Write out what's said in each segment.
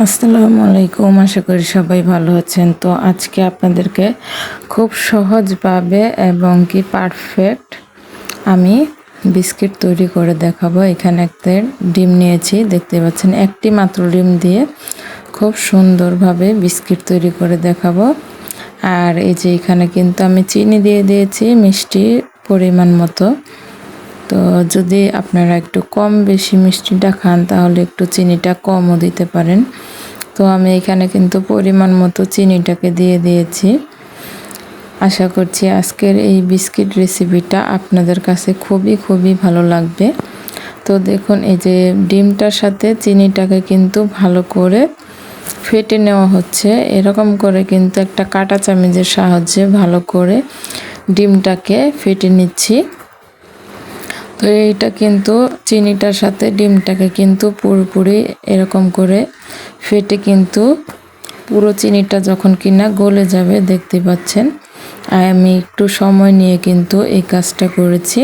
আসসালামু আলাইকুম, আশা করি সবাই ভালো আছেন। তো আজকে আপনাদেরকে খুব সহজভাবে এবং কি পারফেক্ট আমি বিস্কিট তৈরি করে দেখাবো। এখানে একটা ডিম নিয়েছি, দেখতে পাচ্ছেন একটি মাত্র ডিম দিয়ে খুব সুন্দরভাবে বিস্কিট তৈরি করে দেখাবো। আর এই যে এখানে কিন্তু আমি চিনি দিয়ে দিয়েছি মিষ্টি পরিমাণ মতো। তো যদি আপনারা একটু কম বেশি মিষ্টিটা খান তাহলে একটু চিনিটা কমও দিতে পারেন। তো আমি এখানে কিন্তু পরিমাণ মতো চিনিটাকে দিয়ে দিয়েছি। আশা করছি আজকের এই বিস্কিট রেসিপিটা আপনাদের কাছে খুবই ভালো লাগবে। তো দেখুন এই যে ডিমটার সাথে চিনিটাকে কিন্তু ভালো করে ফেটে নেওয়া হচ্ছে। এরকম করে কিন্তু একটা কাঁটা চামচের সাহায্যে ভালো করে ডিমটাকে ফেটে নিচ্ছি। তো এইটা কিন্তু চিনিটার সাথে ডিমটাকে কিন্তু পুরোপুরি এরকম করে ফেটে কিন্তু পুরো চিনিটা যখন কিনা গলে যাবে, দেখতে পাচ্ছেন। আর আমি একটু সময় নিয়ে কিন্তু এই কাজটা করেছি।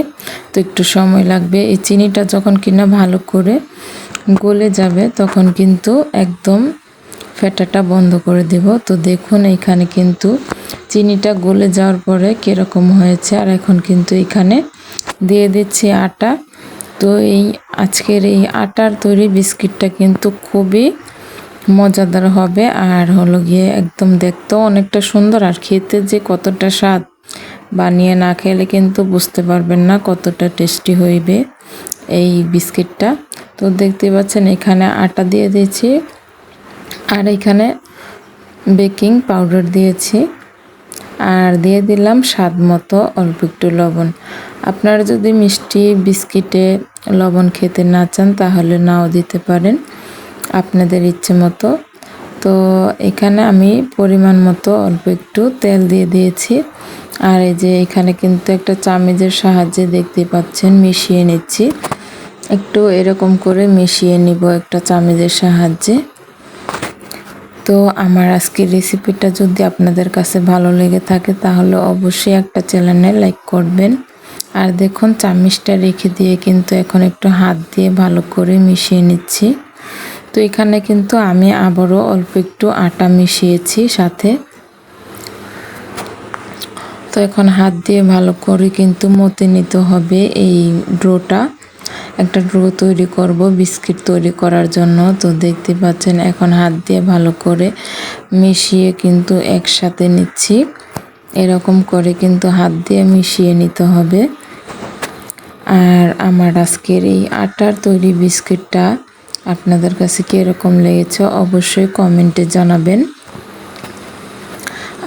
তো একটু সময় লাগবে। এই চিনিটা যখন কিনা ভালো করে গলে যাবে তখন কিন্তু একদম ফেটাটা বন্ধ করে দেব। তো দেখুন এখানে কিন্তু চিনিটা গলে যাওয়ার পরে কীরকম হয়েছে। আর এখন কিন্তু এখানে দিয়ে দিচ্ছি আটা। তো এই আজকের এই আটার তৈরি বিস্কিটটা কিন্তু খুবই মজাদার হবে। আর হলো গিয়ে একদম দেখতেও অনেকটা সুন্দর, আর খেতে যে কতটা স্বাদ, বানিয়ে না খেলে কিন্তু বুঝতে পারবেন না কতটা টেস্টি হইবে এই বিস্কিটটা। তো দেখতে পাচ্ছেন এখানে আটা দিয়ে দিয়েছি আর এখানে বেকিং পাউডার দিয়েছি আর দিয়ে দিলাম স্বাদ মতো অল্প একটু লবণ। আপনারা যদি মিষ্টি বিস্কিটে লবণ খেতে না চান তাহলে নাও দিতে পারেন, আপনাদের ইচ্ছে মতো। তো এখানে আমি পরিমাণ মতো অল্প একটু তেল দিয়ে দিয়েছি। আর এই যে এখানে কিন্তু একটা চামচের সাহায্যে দেখতে পাচ্ছেন মিশিয়ে নিচ্ছি। একটু এরকম করে মিশিয়ে নিব একটা চামচের সাহায্যে। তো আমার আজকের রেসিপিটা যদি আপনাদের কাছে ভালো লেগে থাকে তাহলে অবশ্যই একটা চ্যানেলে লাইক করবেন। আর দেখুন চামচটা রেখে দিয়ে কিন্তু এখন একটু হাত দিয়ে ভালো করে মিশিয়ে নিচ্ছি। তো এখানে কিন্তু আমি আবারও অল্প একটু আটা মিশিয়েছি সাথে। তো এখন হাত দিয়ে ভালো করে কিন্তু মতে নিতে হবে এই ডোটা। একটা ডো তৈরি করব বিস্কিট তৈরি করার জন্য। তো দেখতে পাচ্ছেন এখন হাত দিয়ে ভালো করে মিশিয়ে কিন্তু একসাথে নিচ্ছি। এরকম করে কিন্তু হাত দিয়ে মিশিয়ে নিতে হবে। আর আমার আজকের এই আটার তৈরি বিস্কিটটা আপনাদের কাছে কীরকম লেগেছে অবশ্যই কমেন্টে জানাবেন।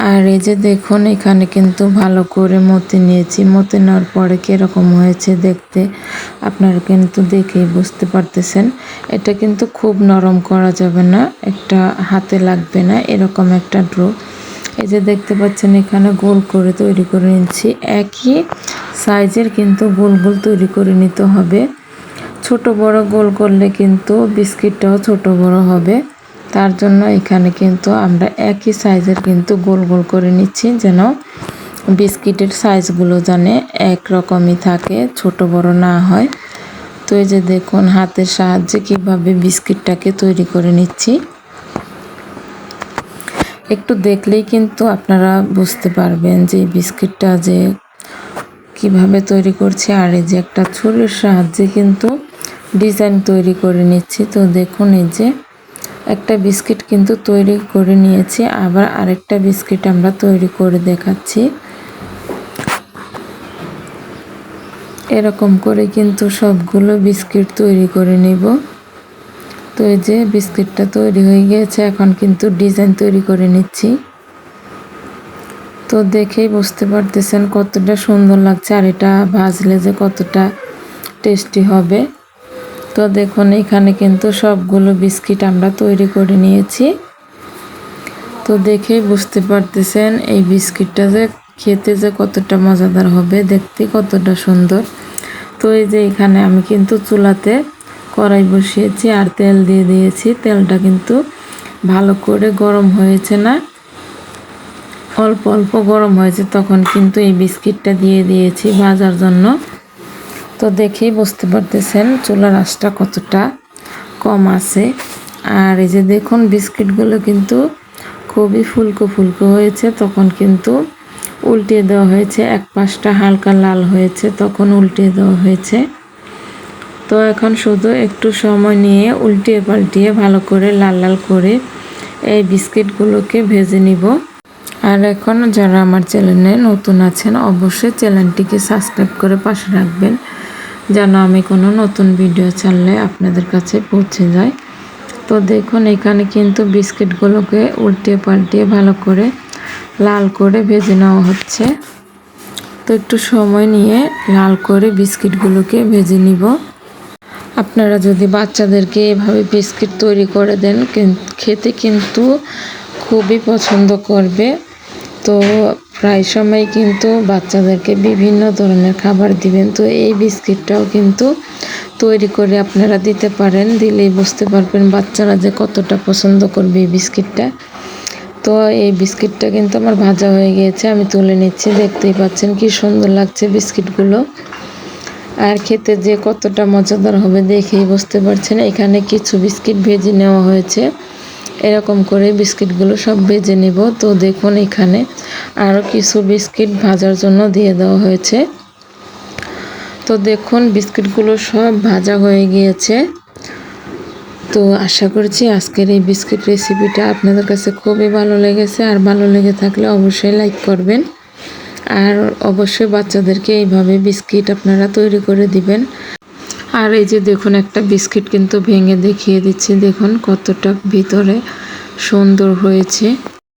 আর এই যে দেখুন এখানে কিন্তু ভালো করে মতে নিয়েছি। মতে নেওয়ার পরে কীরকম হয়েছে দেখতে আপনারা কিন্তু দেখেই বুঝতে পারতেছেন। এটা কিন্তু খুব নরম করা যাবে না, একটা হাতে লাগবে না, এরকম একটা ডো। এই যে দেখতে পাচ্ছেন এখানে গোল করে তৈরি করে নিচ্ছি। একই সাইজের কিন্তু গোল গোল তৈরি করে নিতে হবে। ছোট বড় গোল করলে কিন্তু বিস্কিটটাও ছোট বড় হবে। তার জন্য এখানে কিন্তু আমরা একই সাইজের কিন্তু গোল গোল করে নিচ্ছি, যেন বিস্কিটের সাইজগুলো জানে একরকমই থাকে, ছোট বড় না হয়। তো এই যে দেখুন হাতের সাহায্যে কিভাবে বিস্কিটটাকে তৈরি করে নিচ্ছি। একটু দেখলেই কিন্তু আপনারা বুঝতে পারবেন যে বিস্কিটটা যে কিভাবে তৈরি করছি। আর এই যে একটা ছুরির সাহায্যে কিন্তু ডিজাইন তৈরি করে নিচ্ছি। তো দেখুন এই যে একটা বিস্কিট কিন্তু তৈরি করে নিয়েছি, আবার আরেকটা বিস্কিট আমরা তৈরি করে দেখাচ্ছি। এরকম করে কিন্তু সবগুলো বিস্কিট তৈরি করে নিব। তো এই যে বিস্কিটটা তৈরি হয়ে গিয়েছে, এখন কিন্তু ডিজাইন তৈরি করে নিচ্ছি। তো দেখেই বুঝতে পারতেছেন কতটা সুন্দর লাগছে, আর এটা ভাজলে যে কতটা টেস্টি হবে। তো দেখুন এখানে কিন্তু সবগুলো বিস্কিট আমরা তৈরি করে নিয়েছি। তো দেখেই বুঝতে পারতেছেন এই বিস্কিটটা যে খেতে যে কতটা মজাদার হবে, দেখতে কতটা সুন্দর। তো এই যে এখানে আমি কিন্তু চুলাতে কড়াই বসিয়েছি আর তেল দিয়ে দিয়েছি। তেলটা কিন্তু ভালো করে গরম হয়েছে না, অল্প অল্প গরম হয়েছে, তখন কিন্তু এই বিস্কিটটা দিয়ে দিয়েছি ভাজার জন্য। তো দেখেই বুঝতে পারতেছেন চুলার আঁচটা কতটা কম আছে। আর এই যে দেখুন বিস্কিটগুলো কিন্তু খুবই ফুলকো ফুলকো হয়েছে, তখন কিন্তু উল্টিয়ে দেওয়া হয়েছে। এক পাশটা হালকা লাল হয়েছে, তখন উল্টিয়ে দেওয়া হয়েছে। তো এখন শুধু একটু সময় নিয়ে উল্টিয়ে পাল্টিয়ে ভালো করে লাল লাল করে এই বিস্কিটগুলোকে ভেজে নিব। আর এখন যারা আমার চ্যানেলে নতুন আছেন অবশ্যই চ্যানেলটিকে সাবস্ক্রাইব করে পাশে রাখবেন, যেন আমি কোনো নতুন ভিডিও ছাড়লে আপনাদের কাছে পৌঁছে যায়। তো দেখুন এখানে কিন্তু বিস্কিটগুলোকে উল্টিয়ে পাল্টিয়ে ভালো করে লাল করে ভেজে নেওয়া হচ্ছে। তো একটু সময় নিয়ে লাল করে বিস্কিটগুলোকে ভেজে নিব। আপনারা যদি বাচ্চাদেরকে এভাবে বিস্কিট তৈরি করে দেন, খেতে কিন্তু খুবই পছন্দ করবে। তো প্রায় সময় কিন্তু বাচ্চাদেরকে বিভিন্ন ধরনের খাবার দিবেন। তো এই বিস্কিটটাও কিন্তু তৈরি করে আপনারা দিতে পারেন, দিলেই বুঝতে পারবেন বাচ্চারা যে কতটা পছন্দ করবে এই বিস্কিটটা। তো এই বিস্কিটটা কিন্তু আমার ভাজা হয়ে গিয়েছে, আমি তুলে নিচ্ছি। দেখতেই পাচ্ছেন কি সুন্দর লাগছে বিস্কিটগুলো, আর খেতে যে কতটা মজাদার হবে দেখেই বুঝতে পারছেন। এখানে কিছু বিস্কিট ভেজে নেওয়া হয়েছে, এরকম করে বিস্কিটগুলো সব ভেজে নেব। তো দেখুন এখানে আরও কিছু বিস্কিট ভাজার জন্য দিয়ে দেওয়া হয়েছে। তো দেখুন বিস্কিটগুলো সব ভাজা হয়ে গিয়েছে। তো আশা করছি আজকের এই বিস্কিট রেসিপিটা আপনাদের কাছে খুবই ভালো লেগেছে। আর ভালো লেগে থাকলে অবশ্যই লাইক করবেন, আর অবশ্যই বাচ্চাদেরকে এইভাবে বিস্কিট আপনারা তৈরি করে দিবেন। আর এই যে দেখুন একটা বিস্কিট কিন্তু ভেঙে দেখিয়ে দিচ্ছি, দেখুন কতটা ভিতরে সুন্দর হয়েছে।